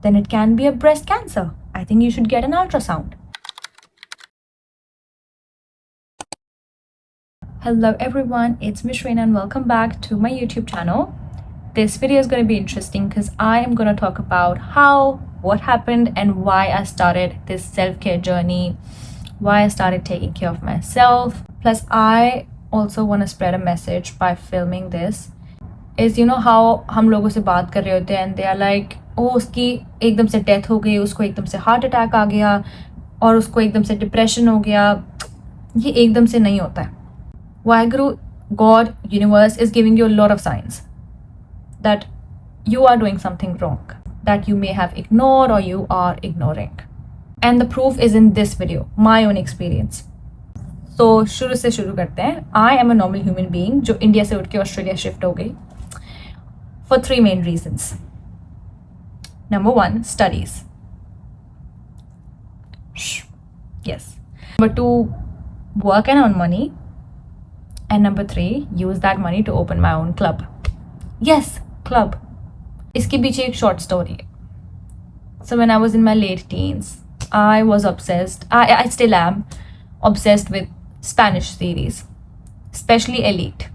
then it can be a breast cancer. I think you should get an ultrasound. Hello everyone, it's Mishreena and welcome back to my YouTube channel. This video is going to be interesting because I am going to talk about what happened and why I started this self-care journey, why I started taking care of myself. Plus I also want to spread a message by filming this. Is you know how हम लोगों से बात कर रहे होते हैं and they are like, oh उसकी एकदम से डेथ हो गई, उसको एकदम से हार्ट अटैक आ गया और उसको एकदम से डिप्रेशन हो गया. ये एकदम से नहीं होता है. Waheguru, God, universe is giving you a lot of signs that you are doing something wrong, that you may have ignored or you are ignoring. And the proof is in this video, my own experience. So शुरू से शुरू करते हैं. I am a normal human being जो India से उठ के Australia shift हो गई for 3 main reasons. Number 1, studies. Yes. Number 2, work and earn money. And number 3, use that money to open my own club. Yes, club. इसके पीछे एक short story है. So when I was in my late teens, I was obsessed. I still am obsessed with Spanish series, especially Elite.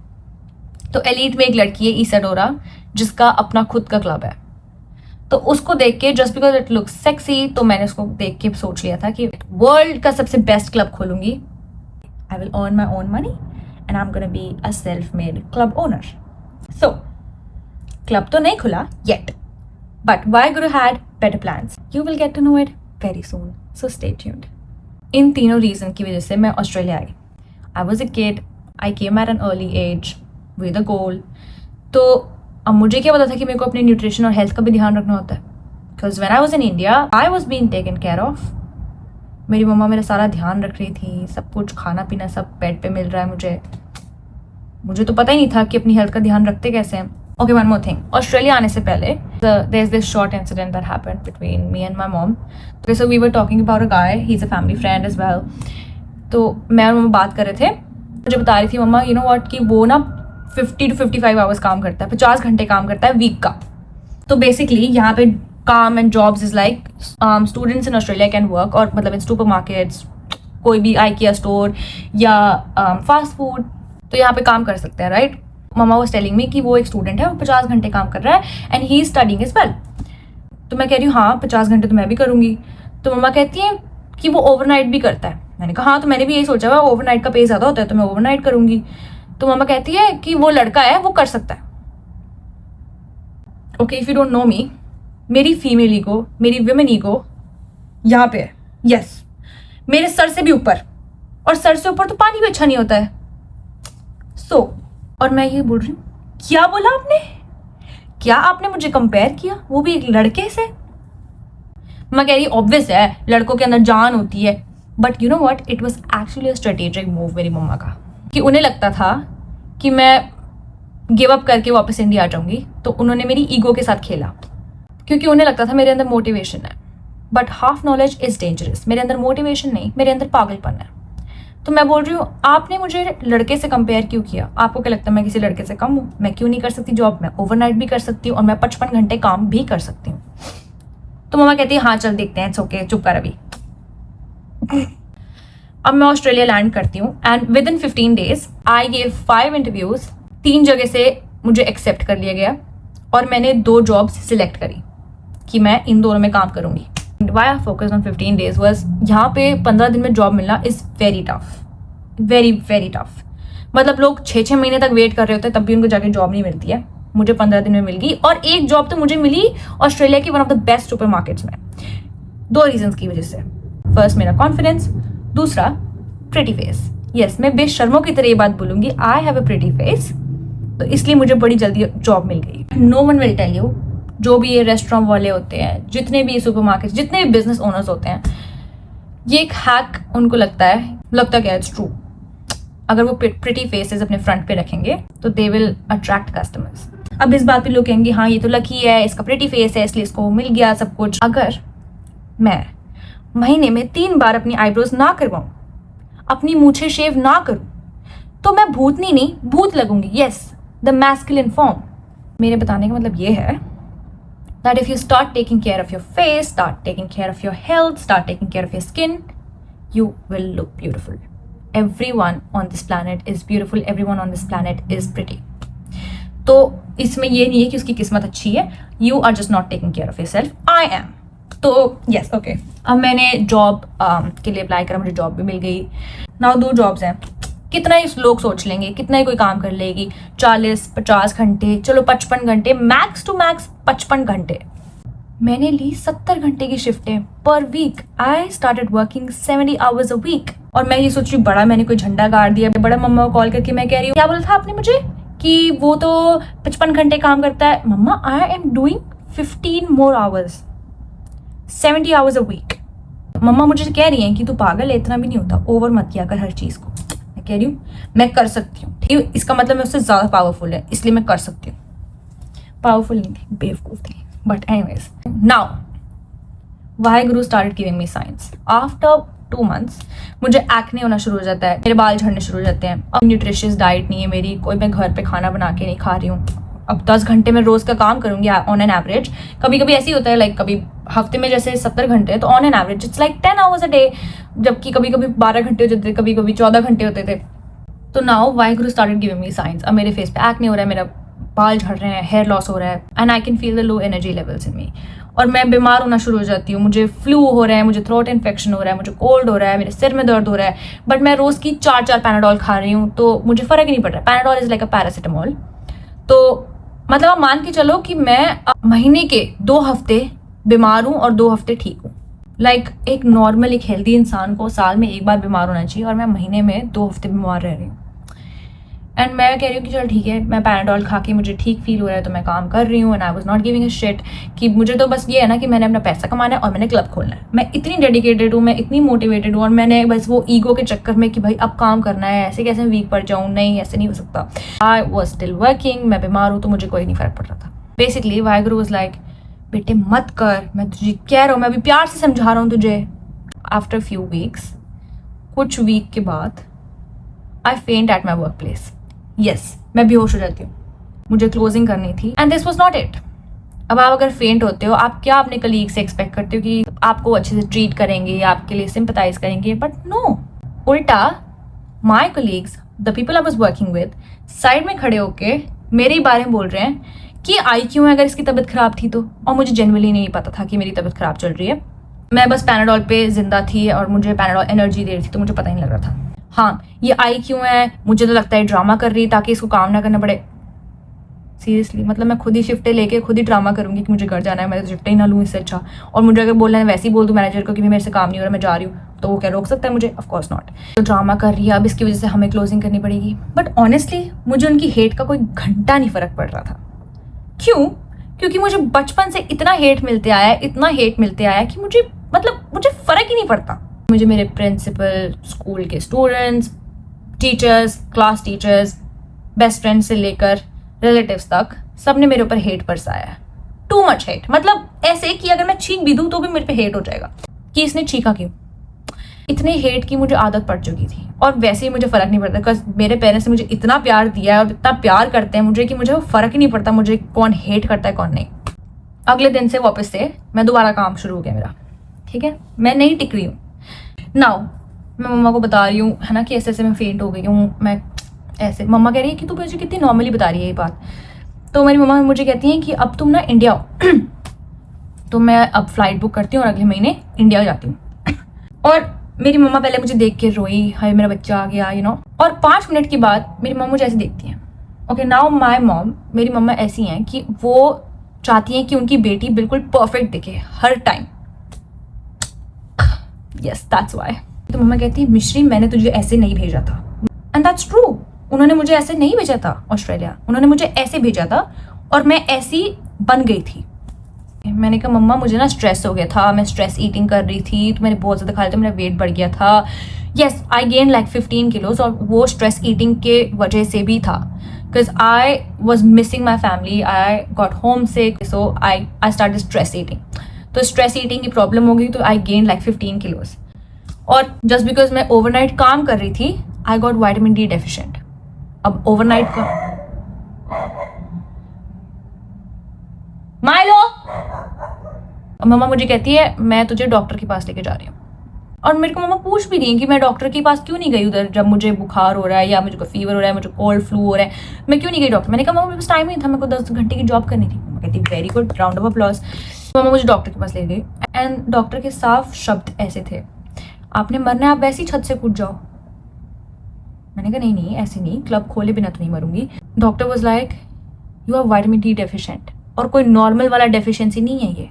तो Elite में एक लड़की है ईसाडोरा जिसका अपना खुद का क्लब है. तो उसको देख के just because it looks sexy, तो मैंने उसको देख के सोच लिया था कि वर्ल्ड का सबसे बेस्ट क्लब खोलूंगी. I will earn my own money. And I'm gonna be a self-made club owner. So, club तो नहीं खुला yet, but Waheguru had better plans. You will get to know it very soon. So stay tuned. इन तीनों reason की वजह से मैं Australia I. I was a kid. I came at an early age with a goal. तो अब मुझे क्या पता था कि मेरे को अपने न्यूट्रिशन और हेल्थ का भी ध्यान रखना होता है. Because when I was in India, I was being taken care of. मेरी मम्मा मेरा सारा ध्यान रख रही थी, सब कुछ खाना पीना सब बेड पे मिल रहा है. मुझे तो पता ही नहीं था कि अपनी हेल्थ का ध्यान रखते कैसे हैं. Okay, one more thing. Australia आने से पहले there is this short incident that happened between me and my mom. So we were talking about a guy, he is a family friend as well. तो मैं और मम्मा बात कर रहे थे. मुझे बता रही थी मम्मा, यू नो व्हाट, कि वो ना 50 to 55 आवर्स काम करता है, 50 घंटे काम करता है वीक का. तो बेसिकली यहाँ पे काम and jobs is like students in Australia can work, और मतलब इन सुपर मार्केट्स, कोई भी IKEA स्टोर या फास्ट फूड, तो यहाँ पे काम कर सकते हैं, right. Mamma was telling me कि वो एक स्टूडेंट है, वो 50 घंटे काम कर रहा है and he is studying as well. तो मैं कह रही हूँ हाँ 50 घंटे तो मैं भी करूँगी. तो मम्मा कहती है कि वो ओवरनाइट भी करता है. मैंने कहा हाँ, तो मैंने भी यही सोचा हुआ, ओवरनाइट का पे ज़्यादा होता है तो मैं ओवरनाइट करूँगी. तो मम्मा कहती है कि वो लड़का है, वो कर सकता है. Okay, if you don't know me, मेरी फीमेल ईगो, मेरी विमेन ईगो यहाँ पे है. यस, मेरे सर से भी ऊपर, और सर से ऊपर तो पानी भी अच्छा नहीं होता है. सो और मैं ये बोल रही हूँ, क्या बोला आपने, क्या आपने मुझे कंपेयर किया, वो भी एक लड़के से. मैं कह रही ऑब्वियस है, लड़कों के अंदर जान होती है. But you know what, it was actually a strategic move मेरी मम्मा का, कि उन्हें लगता था कि मैं गिव अप करके वापस इंडिया आ जाऊंगी. तो उन्होंने मेरी ईगो के साथ खेला, क्योंकि उन्हें लगता था मेरे अंदर मोटिवेशन है. But half knowledge is dangerous. मेरे अंदर मोटिवेशन नहीं, मेरे अंदर पागलपन है. तो मैं बोल रही हूँ, आपने मुझे लड़के से कंपेयर क्यों किया? आपको क्या लगता है मैं किसी लड़के से कम हूँ? मैं क्यों नहीं कर सकती जॉब? मैं ओवरनाइट भी कर सकती हूँ और मैं 55 घंटे काम भी कर सकती हूँ. तो मम्मा कहती है हाँ चल देखते हैं, इट्स ओके, चुप कर अभी. अब मैं ऑस्ट्रेलिया लैंड करती हूँ and with in 15 days I gave 5 interviews. 3 जगह से मुझे एक्सेप्ट कर लिया गया और मैंने 2 जॉब्स सिलेक्ट करी कि मैं इन दोनों में काम करूंगी. Why I focused on 15 days was, यहाँ पे 15 दिन में जॉब मिलना is very tough, very very tough. मतलब लोग 6-6 महीने तक वेट कर रहे होते हैं, तब भी उनको जाके जॉब नहीं मिलती है. मुझे 15 दिन में मिल गई, और एक जॉब तो मुझे मिली ऑस्ट्रेलिया की one of the best super markets में. 2 रीजन की वजह से. फर्स्ट मेरा कॉन्फिडेंस, दूसरा प्रिटी फेस. यस, मैं बेशर्मों की तरह ये बात बोलूंगी, I have a pretty face, तो इसलिए मुझे बड़ी जल्दी जॉब मिल गई. No one will tell you, जो भी ये रेस्टोरेंट वाले होते हैं, जितने भी सुपर मार्केट, जितने भी बिजनेस ओनर्स होते हैं, ये एक हैक उनको लगता क्या इट्स ट्रू. अगर वो प्रिटी फेसेस अपने फ्रंट पे रखेंगे तो दे विल अट्रैक्ट कस्टमर्स. अब इस बात पे लोग कहेंगे हाँ ये तो लकी है, इसका प्रिटी फेस है इसलिए इसको मिल गया सब कुछ. अगर मैं महीने में 3 बार अपनी आईब्रोज ना करवाऊं, अपनी मूछें शेव ना करूं, तो मैं भूतनी नहीं, भूत लगूंगी. Yes, the masculine form. मेरे बताने का मतलब ये है, that if you start taking care of your face, start taking care of your health, start taking care of your skin, you will look beautiful. Everyone on this planet is beautiful. Everyone on this planet is pretty. तो इसमें ये नहीं है कि उसकी किस्मत अच्छी है. You are just not taking care of yourself. I am. तो yes, okay. अब मैंने जॉब के लिए अप्लाई करा, मुझे जॉब भी मिल गई. नाउ 2 जॉब्स हैं. कितना ही लोग सोच लेंगे, कितना ही कोई काम कर लेगी. 40-50 घंटे, चलो 55 घंटे, मैक्स टू मैक्स 55 घंटे. मैंने ली 70 घंटे की शिफ्टें पर week. I started working 70 hours a week. और मैं ये सोच रही बड़ा मैंने कोई झंडा गाड़ दिया. बड़ा मम्मा को कॉल करके मैं कह रही हूँ, क्या बोला था आपने मुझे कि वो तो 55 घंटे काम करता है. मम्मा, I am doing 15 more hours, 70 hours a week. मम्मा मुझे कह रही हैं कि तू पागल है, इतना भी नहीं होता, ओवर मत किया कर हर चीज़ को. मैं कह रही हूँ मैं कर सकती हूँ, ठीक है. इसका मतलब मैं उससे ज़्यादा पावरफुल है, इसलिए मैं कर सकती हूँ. पावरफुल नहीं थी, बेवकूफ़ थी. But anyways, now Waheguru started giving me science. After 2 months मुझे एक्ने होना शुरू हो जाता है, मेरे बाल झड़ने शुरू हो जाते हैं. अब न्यूट्रिशियस डाइट नहीं है मेरी, कोई मैं घर पे खाना बना के नहीं खा रही हूँ. अब 10 घंटे में रोज़ का काम करूँगी ऑन एन एवरेज. कभी कभी ऐसे ही होता है, लाइक कभी हफ्ते में जैसे 70 घंटे, तो on an average it's like 10 hours a day. जबकि कभी कभी 12 घंटे हो जाते थे, कभी कभी 14 घंटे होते थे. तो now Waheguru started giving me science. अब मेरे फेस पे एक्ने हो रहा है, मेरा बाल झड़ रहे हैं, हेयर लॉस हो रहा है, and I can feel the low energy levels in me. और मैं बीमार होना शुरू हो जाती हूँ. मुझे फ्लू हो रहा है, मुझे थ्रोट इन्फेक्शन हो रहा है, मुझे कोल्ड हो रहा है, मेरे सिर में दर्द हो रहा है. बट मैं रोज़ की 4 पैनाडोल खा रही हूँ, तो मुझे फ़र्क ही नहीं पड़ रहा. Panadol is like a paracetamol. तो मतलब आप मान के चलो कि मैं महीने के 2 हफ्ते बीमार हूँ और 2 हफ्ते ठीक हूँ. लाइक एक नॉर्मल, एक हेल्दी इंसान को साल में 1 बार बीमार होना चाहिए, और मैं महीने में 2 हफ्ते बीमार रह रही हूँ. एंड मैं कह रही हूँ कि चल ठीक है, मैं पैनाडोल खा के मुझे ठीक फील हो रहा है, तो मैं काम कर रही हूँ. And I was not giving a shit कि मुझे तो बस ये है ना कि मैंने अपना पैसा कमाना है और मैंने क्लब खोलना है. मैं इतनी डेडिकेटेड हूँ, मैं इतनी मोटिवेटेड हूँ, और मैंने बस वो ईगो के चक्कर में कि भाई अब काम करना है, ऐसे कैसे वीक पड़ जाऊँ, नहीं ऐसे नहीं हो सकता. I was still working. मैं बीमार हूँ तो मुझे कोई नहीं फ़र्क पड़ रहा था. बेसिकली वाहेगुरु वाज लाइक, बेटे मत कर, मैं तुझे कह रहा हूँ, मैं अभी प्यार से समझा रहा हूँ तुझे. आफ्टर फ्यू वीक्स, कुछ वीक के बाद, आई फेंट at my work place. Yes, मैं बेहोश हो जाती हूँ. मुझे क्लोजिंग करनी थी and this was not it. अब आप अगर फेंट होते हो, आप क्या अपने कलीग से एक्सपेक्ट करते हो कि आपको अच्छे से ट्रीट करेंगे, आपके लिए सिंपथाइज करेंगे. बट नो, उल्टा माई colleagues, the people I was working with, side में खड़े होके मेरे बारे में बोल रहे हैं कि आई क्यों है अगर इसकी तबीयत खराब थी तो. और मुझे जनरली नहीं पता था कि मेरी तबीयत खराब चल रही है. मैं बस पैनाडोल पे जिंदा थी और मुझे पैनाडोल एनर्जी दे रही थी, तो मुझे पता ही नहीं लग रहा था. हाँ, ये आई क्यों है, मुझे तो लगता है ड्रामा कर रही है ताकि इसको काम ना करना पड़े. सीरियसली, मतलब मैं खुद ही शिफ्टें लेके खुद ही ड्रामा करूंगी कि मुझे घर जाना है, मैं तो शिफ्टें ही ना लूँ इससे अच्छा. और मुझे अगर बोलना है वैसे ही बोल दूँ मैनेजर को कि मेरे से काम नहीं हो रहा, मैं जा रही हूँ, तो वो क्या रोक सकता है मुझे? Of course not. तो ड्रामा कर रही है, अब इसकी वजह से हमें क्लोजिंग करनी पड़ेगी. बट ऑनेस्टली मुझे उनकी हेट का कोई घंटा नहीं फ़र्क पड़ रहा था. क्यों? क्योंकि मुझे बचपन से इतना हेट मिलते आया है, इतना हेट मिलते आया कि मुझे फ़र्क ही नहीं पड़ता. मुझे मेरे प्रिंसिपल, स्कूल के students, teachers, class teachers, best friend से लेकर रिलेटिव्स तक, सब ने मेरे ऊपर हेट बरसाया है. Too much hate. मतलब ऐसे कि अगर मैं छींक भी दूँ तो भी मेरे पे हेट हो जाएगा कि इसने छींका क्यों. इतने हेट की मुझे आदत पड़ चुकी थी. और वैसे ही मुझे फ़र्क नहीं पड़ता, बिकॉज मेरे पेरेंट्स ने मुझे इतना प्यार दिया है और इतना प्यार करते हैं मुझे कि मुझे फ़र्क ही नहीं पड़ता मुझे कौन हेट करता है कौन नहीं. अगले दिन से वापस से मैं दोबारा काम शुरू हो गया मेरा. ठीक है, मैं नहीं टिक रही हूँ. नाउ मैं मम्मा को बता रही हूँ है ना कि ऐसे ऐसे मैं फेंट हो गई हूँ. मैं ऐसे, मम्मा कह रही है कि तू मुझे कितनी नॉर्मली बता रही है ये बात. तो मेरी मम्मा मुझे कहती हैं कि अब तुम ना इंडिया आओ. तो मैं अब फ्लाइट बुक करती हूँ और अगले महीने इंडिया जाती हूँ. और मेरी मम्मा पहले मुझे देख के रोई, हाय मेरा बच्चा आ गया, यू नो. और 5 मिनट के बाद मेरी मम्मा मुझे ऐसे देखती हैं. ओके, नाउ माई मॉम, मेरी मम्मा ऐसी हैं कि वो चाहती हैं कि उनकी बेटी बिल्कुल परफेक्ट दिखे हर टाइम. Yes, that's why. तो मम्मा कहती है, मिश्री मैंने तुझे ऐसे नहीं भेजा था. And that's true. उन्होंने मुझे ऐसे नहीं भेजा था ऑस्ट्रेलिया, उन्होंने मुझे ऐसे भेजा था और मैं ऐसी बन गई थी. मैंने कहा मम्मा मुझे ना स्ट्रेस हो गया था, मैं स्ट्रेस ईटिंग कर रही थी, तो मैंने बहुत ज़्यादा खा लिया था, मेरा वेट बढ़ गया था. Yes, I gain like 15 kilos और वो स्ट्रेस ईटिंग के वजह से भी था. Because I was missing my family, I got home sick, so I started stress eating. तो स्ट्रेस ईटिंग की प्रॉब्लम हो गई, तो आई गेन लाइक 15 किलोज. और जस्ट बिकॉज मैं ओवरनाइट काम कर रही थी, I got vitamin D deficient. अब ओवरनाइट का माइलो और मम्मा मुझे कहती है मैं तुझे डॉक्टर के पास लेके जा रही हूँ। और मेरे को मम्मा पूछ भी रही है कि मैं डॉक्टर के पास क्यों नहीं गई उधर, जब मुझे बुखार हो रहा है या मुझे कोई फीवर हो रहा है, मुझे कोल्ड फ्लू हो रहा है, मैं क्यों नहीं गई डॉक्टर। मैंने कहा मम्मा मेरे पास टाइम नहीं था, मेरे को 10 घंटे की जॉब करनी थी। मम्मा कहती very good, round of applause. मम्मा मुझे डॉक्टर के पास ले गई एंड डॉक्टर के साफ शब्द ऐसे थे, आपने मरना है, आप वैसे ही छत से कूद जाओ। मैंने कहा नहीं ऐसे नहीं, क्लब खोले बिना तो नहीं मरूंगी। Doctor was like you are vitamin D deficient. और कोई नॉर्मल वाला डेफिशिएंसी नहीं है ये,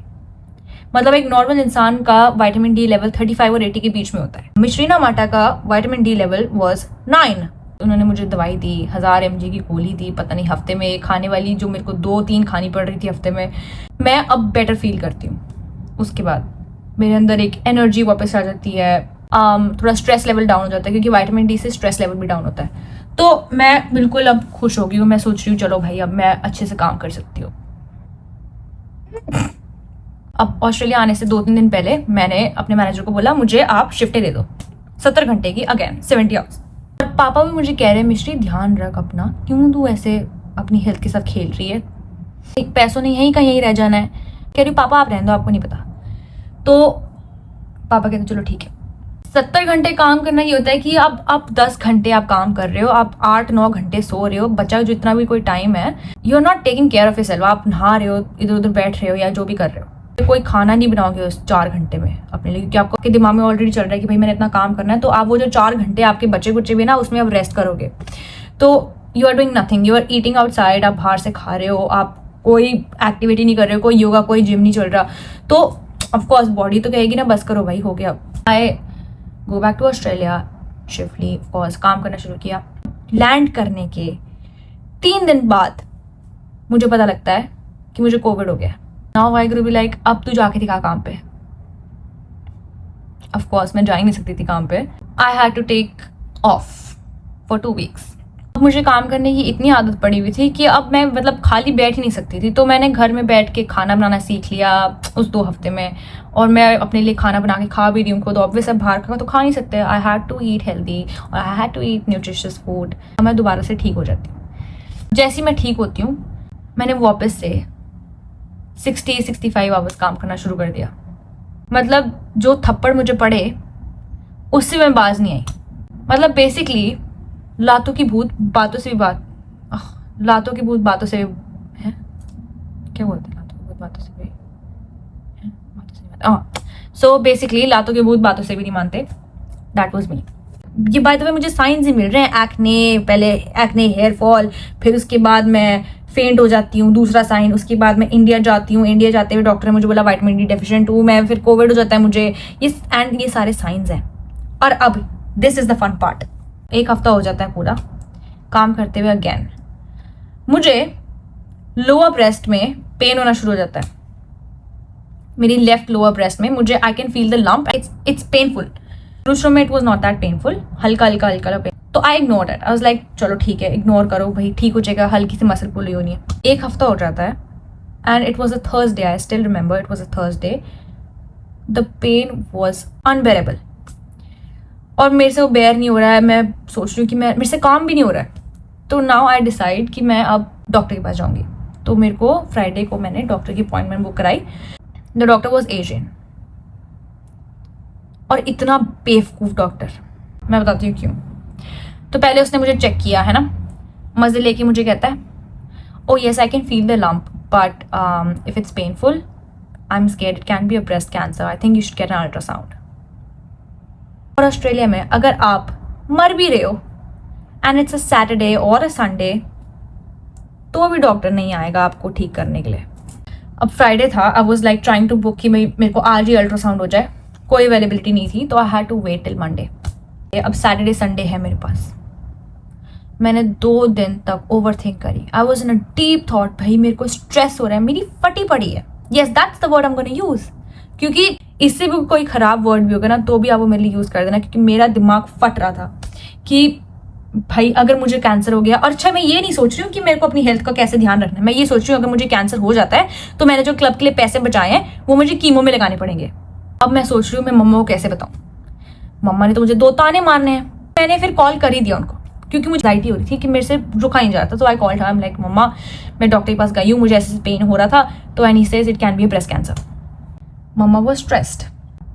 मतलब एक नॉर्मल इंसान का विटामिन डी लेवल 35 और 80 के बीच में होता है। मिश्रीना माटा का विटामिन डी लेवल वाज 9। उन्होंने मुझे दवाई दी, 1000 mg की गोली दी, पता नहीं हफ्ते में खाने वाली, जो मेरे को 2-3 खानी पड़ रही थी हफ्ते में। मैं अब बेटर फील करती हूँ। उसके बाद मेरे अंदर एक एनर्जी वापस आ जाती है, थोड़ा स्ट्रेस लेवल डाउन हो जाता है, क्योंकि विटामिन डी से स्ट्रेस लेवल भी डाउन होता है। तो मैं बिल्कुल अब खुश हो गई हूँ। मैं सोच रही हूँ चलो भाई अब मैं अच्छे से काम कर सकती हूँ। अब ऑस्ट्रेलिया आने से 2-3 दिन पहले मैंने अपने मैनेजर को बोला मुझे आप शिफ्टें दे दो 70 घंटे की, अगेन 70 आवर्स। और पापा भी मुझे कह रहे हैं मिश्री ध्यान रख अपना, क्यों तू ऐसे अपनी हेल्थ के साथ खेल रही है, एक पैसों ने यहीं का यहीं रह जाना है। कह रही पापा आप रहने दो, आपको नहीं पता। तो पापा कहते चलो ठीक है। 70 घंटे काम करना ये होता है कि अब आप 10 घंटे आप काम कर रहे हो, आप 8-9 घंटे सो रहे हो, बचा जितना भी कोई टाइम है, you are not taking care of yourself. आप नहा रहे हो, इधर उधर बैठ रहे हो या जो भी कर रहे हो, कोई खाना नहीं बनाओगे उस 4 घंटे में अपने लिए, क्योंकि आपके दिमाग में ऑलरेडी चल रहा है कि भाई मैंने इतना काम करना है। तो आप वो जो 4 घंटे आपके बचे कुचे भी ना, उसमें आप रेस्ट करोगे। तो you are doing nothing, you are eating outside, आप बाहर से खा रहे हो, आप कोई एक्टिविटी नहीं कर रहे हो, कोई योगा कोई जिम नहीं चल रहा। तो ऑफकोर्स बॉडी तो कहेगी ना बस करो भाई हो गया। I go back to Australia, शिफ्टली ऑफकोर्स काम करना शुरू किया। लैंड करने के 3 दिन बाद मुझे पता लगता है कि मुझे कोविड हो गया। नाउ वाहिगुरु भी लाइक अब तू जाके दिखा काम पे। ऑफ कोर्स मैं जा ही नहीं सकती थी काम पे। I had to take off for 2 weeks. मुझे काम करने की इतनी आदत पड़ी हुई थी कि अब मैं मतलब खाली बैठ ही नहीं सकती थी। तो मैंने घर में बैठ के खाना बनाना सीख लिया उस 2 हफ्ते में, और मैं अपने लिए खाना बना के खा भी रही हूँ खुद। ऑब्वियस है बाहर का तो खा नहीं सकते। I had to eat healthy और I had to eat nutritious food. मैं दोबारा से ठीक हो जाती हूँ। जैसे मैं ठीक होती हूँ मैंने वापस से 60-65 आवर्स काम करना शुरू कर दिया। मतलब जो थप्पड़ मुझे पड़े उससे मैं बाज नहीं आई। मतलब बेसिकली लातों की भूत बातों से भी बात, लातों की भूत बातों से है, क्या बोलते हैं लातों की भूत बातों से भी है, बातों से नहीं मानते। सो बेसिकली लातों के भूत बातों से भी नहीं मानते। That was me. ये बाय द वे मुझे साइंस ही मिल रहे हैं, एक्ने, पहले एक्ने हेयर फॉल, फिर उसके बाद मैं फेंट हो जाती हूँ, दूसरा साइन, उसके बाद मैं इंडिया जाती हूँ, इंडिया जाते हुए डॉक्टर ने मुझे बोला विटामिन डी डेफिशिएंट हूँ मैं, फिर कोविड हो जाता है मुझे, ये सारे साइंस हैं। और अब this is the fun part. 1 हफ्ता हो जाता है पूरा काम करते हुए, अगेन मुझे लोअर ब्रेस्ट में पेन होना शुरू हो जाता है। मेरी लेफ्ट लोअर ब्रेस्ट में मुझे आई can feel the lump, it's painful. शुरू में it was not that painful, हल्का पेन। तो I ignore it. I was like चलो ठीक है इग्नोर करो भाई, ठीक हो जाएगा, हल्की सी मसल पुल होनी है। 1 हफ्ता हो जाता है and it was a Thursday, I still remember it was a Thursday. The pain was unbearable और मेरे से वो बेयर नहीं हो रहा है। मैं सोच रही हूँ कि मेरे से काम भी नहीं हो रहा है। तो नाउ आई डिसाइड कि मैं अब डॉक्टर के पास जाऊँगी। तो मेरे को फ्राइडे को मैंने डॉक्टर की अपॉइंटमेंट बुक कराई। द डॉक्टर वॉज एशियन और इतना बेवकूफ़ डॉक्टर, मैं बताती हूँ क्यों। तो पहले उसने मुझे चेक किया है ना, मज़े लेके मुझे कहता है oh yes I can feel the lump but if it's painful I am scared, it can be a breast cancer, I think you should get an ultrasound. और ऑस्ट्रेलिया में अगर आप मर भी रहे हो एंड इट्स अ सैटरडे और a Sunday तो भी डॉक्टर नहीं आएगा आपको ठीक करने के लिए। अब फ्राइडे था, I was like trying to book कि मेरे को आज ही अल्ट्रासाउंड हो जाए, कोई अवेलेबिलिटी नहीं थी। तो I had to wait till Monday. अब सैटरडे संडे है मेरे पास। मैंने 2 दिन तक ओवर थिंक करी। I was in a deep thought, भाई मेरे को स्ट्रेस हो रहा है, मेरी फटी पड़ी है। Yes that's the word I am gonna use, क्योंकि इससे भी कोई खराब वर्ड भी होगा ना तो भी आप वो मेरे लिए यूज कर देना, क्योंकि मेरा दिमाग फट रहा था कि भाई अगर मुझे कैंसर हो गया। और अच्छा मैं ये नहीं सोच रही हूँ कि मेरे को अपनी हेल्थ का कैसे ध्यान रखना है, मैं ये सोच रही हूँ अगर मुझे कैंसर हो जाता है तो मैंने जो क्लब के लिए पैसे बचाए हैं वो मुझे कीमो में लगाने पड़ेंगे। अब मैं सोच रही हूँ मैं मम्मा को कैसे बताऊँ। मम्मा ने तो मुझे 2 ताने मारने हैं। मैंने फिर कॉल कर ही दिया उनको क्योंकि मुझे एंजाइटी हो रही थी कि मेरे से रुका नहीं जा रहा था। तो I called her, I am like मम्मा मैं डॉक्टर के पास गई हूँ, मुझे ऐसे पेन हो रहा था, तो and he says it can be a breast cancer. मम्मा वो स्ट्रेस्ड,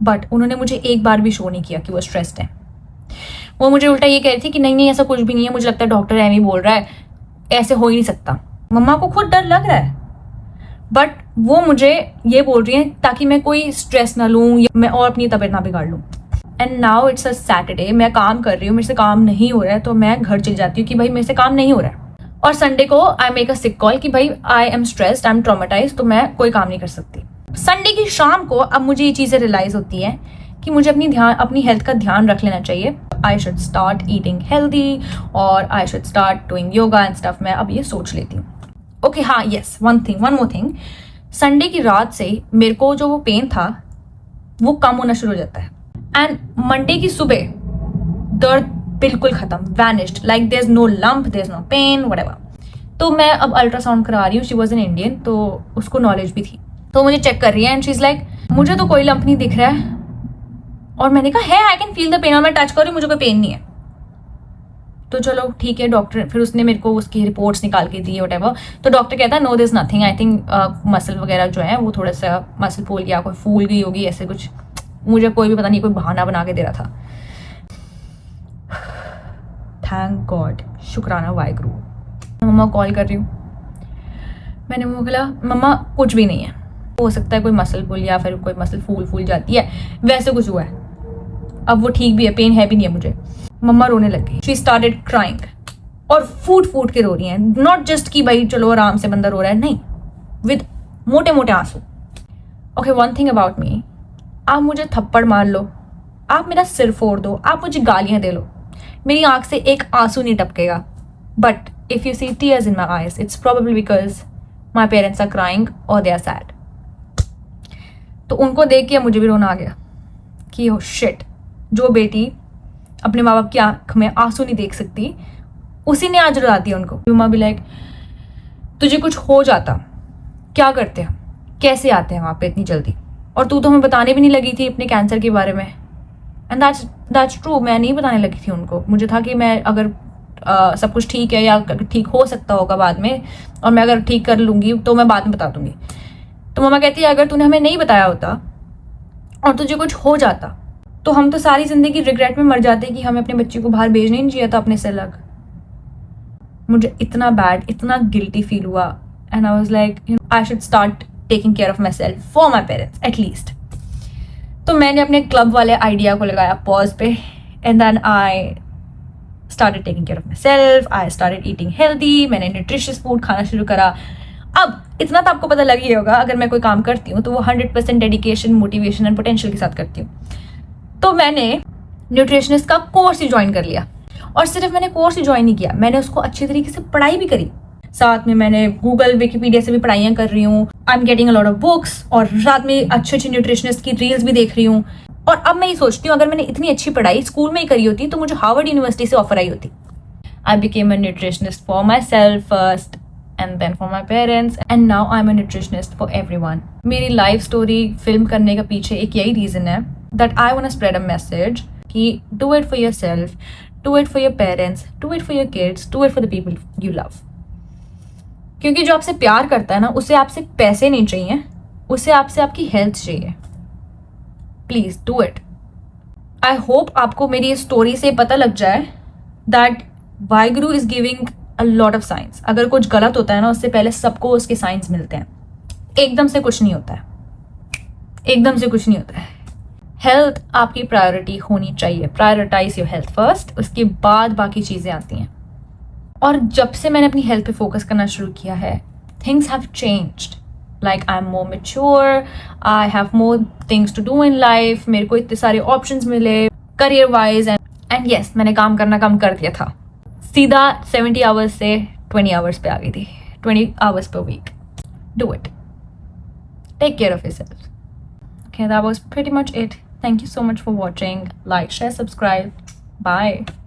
बट उन्होंने मुझे एक बार भी शो नहीं किया कि वो स्ट्रेस्ड है। वो मुझे उल्टा ये कह रही थी कि नहीं ऐसा कुछ भी नहीं है, मुझे लगता है डॉक्टर एम ही बोल रहा है, ऐसे हो ही नहीं सकता। मम्मा को खुद डर लग रहा है, बट वो मुझे ये बोल रही है ताकि मैं कोई स्ट्रेस ना लूँ या मैं और अपनी तबीयत ना बिगाड़ लूँ। And now it's a Saturday, मैं काम कर रही हूँ, मेरे से काम नहीं हो रहा है, तो मैं घर चली जाती हूँ कि भाई मेरे से काम नहीं हो रहा है। और संडे को I make a sick call कि भाई I am stressed, I am traumatise, तो मैं कोई काम नहीं कर सकती। संडे की शाम को अब मुझे ये चीज़ें रियलाइज होती हैं कि मुझे अपनी हेल्थ का ध्यान रख लेना चाहिए। I should start eating healthy और I should start doing yoga and stuff. मैं अब ये सोच लेती हूँ। ओके हाँ, yes, one more thing, Sunday की रात से मेरे को जो वो पेन था वो कम होना शुरू हो जाता है एंड मंडे की सुबह दर्द बिल्कुल खत्म, vanished, like there is no lump, there is no pain, whatever. तो मैं अब अल्ट्रासाउंड करा रही हूँ। शी वाज एन इंडियन, तो उसको नॉलेज भी थी, तो मुझे चेक कर रही है एंड शी इज लाइक मुझे तो कोई लंप नहीं दिख रहा है। और मैंने कहा है, I can feel the pain, और मैं टच कर रही हूँ, मुझे कोई पेन नहीं है। तो चलो ठीक है, डॉक्टर, फिर उसने मेरे को उसकी रिपोर्ट्स निकाल के दी व्हाटएवर। तो डॉक्टर कहता है no this nothing, I think muscle वगैरह जो है वो थोड़ा सा मसल पुल गया, कोई फूल गई होगी, ऐसे कुछ, मुझे कोई भी पता नहीं, कोई बहाना बना के दे रहा था। थैंक गॉड, शुक्राना वाहिगुरु। मम्मा कॉल कर रही हूँ, मैंने मम्मा बोला मम्मा कुछ भी नहीं है, हो सकता है कोई मसल पुल या फिर कोई मसल फूल जाती है, वैसे कुछ हुआ है, अब वो ठीक भी है, पेन है भी नहीं है मुझे। मम्मा रोने लग गई, शी स्टार्टेड क्राइंग, और फूट के रो रही हैं, नॉट जस्ट कि भाई चलो आराम से बंदा रो रहा है, नहीं, विद मोटे मोटे आंसू। Okay, one thing about me, आप मुझे थप्पड़ मार लो, आप मेरा सिर फोड़ दो, आप मुझे गालियां दे लो, मेरी आंख से एक आंसू नहीं टपकेगा, but if you see tears in my eyes, it's probably because my parents are crying और दे आर सैड। तो उनको देख के मुझे भी रोना आ गया कि ओ शिट, जो बेटी अपने माँ बाप की आंख में आंसू नहीं देख सकती, उसी ने आज रुला दिया उनको। मम्मा भी लाइक तुझे कुछ हो जाता, क्या करते हैं, कैसे आते हैं वहाँ पे इतनी जल्दी, और तू तो हमें बताने भी नहीं लगी थी अपने कैंसर के बारे में। एंड दैट्स ट्रू, मैं नहीं बताने लगी थी उनको, मुझे था कि मैं अगर सब कुछ ठीक है या ठीक हो सकता होगा बाद में, और मैं अगर ठीक कर लूँगी तो मैं बाद में बता दूँगी। तो मम्मा कहती है अगर तूने हमें नहीं बताया होता और तुझे कुछ हो जाता तो हम तो सारी जिंदगी रिग्रेट में मर जाते कि हमें अपने बच्चे को बाहर भेजना ही नहीं चाहिए था अपने से अलग। मुझे इतना बैड, इतना गिल्टी फील हुआ, and I was like I should start taking care of my self for my parents at least. तो मैंने अपने क्लब वाले आइडिया को लगाया पॉज पे, and then I started taking care of myself, I started eating healthy, मैंने nutritious food खाना शुरू करा। अब इतना तो आपको पता लग ही होगा, अगर मैं कोई काम करती हूँ तो वो 100% डेडिकेशन, मोटिवेशन एंड पोटेंशियल के साथ करती हूँ। तो मैंने न्यूट्रिशनिस्ट का कोर्स ही ज्वाइन कर लिया, और सिर्फ मैंने कोर्स ही ज्वाइन नहीं किया, मैंने उसको अच्छी तरीके से पढ़ाई भी करी। साथ में मैंने गूगल, विकिपीडिया से भी पढ़ाइयाँ कर रही हूँ, I am getting a lot of books, और रात में अच्छे न्यूट्रिशनिस्ट की रील्स भी देख रही हूँ। और अब मैं ये सोचती हूँ अगर मैंने इतनी अच्छी पढ़ाई स्कूल में ही करी होती तो मुझे हार्वर्ड यूनिवर्सिटी से ऑफर आई होती। I became a nutritionist for my self first, and then for my parents, and now I'm a nutritionist for everyone. मेरी लाइफ स्टोरी फिल्म करने का पीछे एक यही रीज़न है, that I want to spread a message कि do it for yourself, do it for your parents, do it for your kids, do it for the people you love. क्योंकि जो आपसे प्यार करता है ना, उसे आपसे पैसे नहीं चाहिए, उसे आपसे आपकी हेल्थ चाहिए। Please do it. I hope आपको मेरी स्टोरी से पता लग जाए that Waheguru is giving a lot of signs. अगर कुछ गलत होता है ना, उससे पहले सबको उसके साइंस मिलते हैं। एकदम से कुछ नहीं होता है, एकदम से कुछ नहीं होता है। हेल्थ आपकी प्रायोरिटी होनी चाहिए, प्रायोरिटाइज योर हेल्थ फर्स्ट, उसके बाद बाकी चीज़ें आती हैं। और जब से मैंने अपनी हेल्थ पे फोकस करना शुरू किया है, things have changed, like I am more mature, I have more things to do in life, मेरे को इतने सारे ऑप्शंस मिले करियर वाइज, एंड यस, मैंने काम करना कम कर दिया था, सीधा 70 आवर्स से 20 आवर्स पे आ गई थी, 20 hours per week. Do it. Take care of yourself. Okay, that was pretty much it. Thank you so much for watching. Like, share, subscribe. Bye.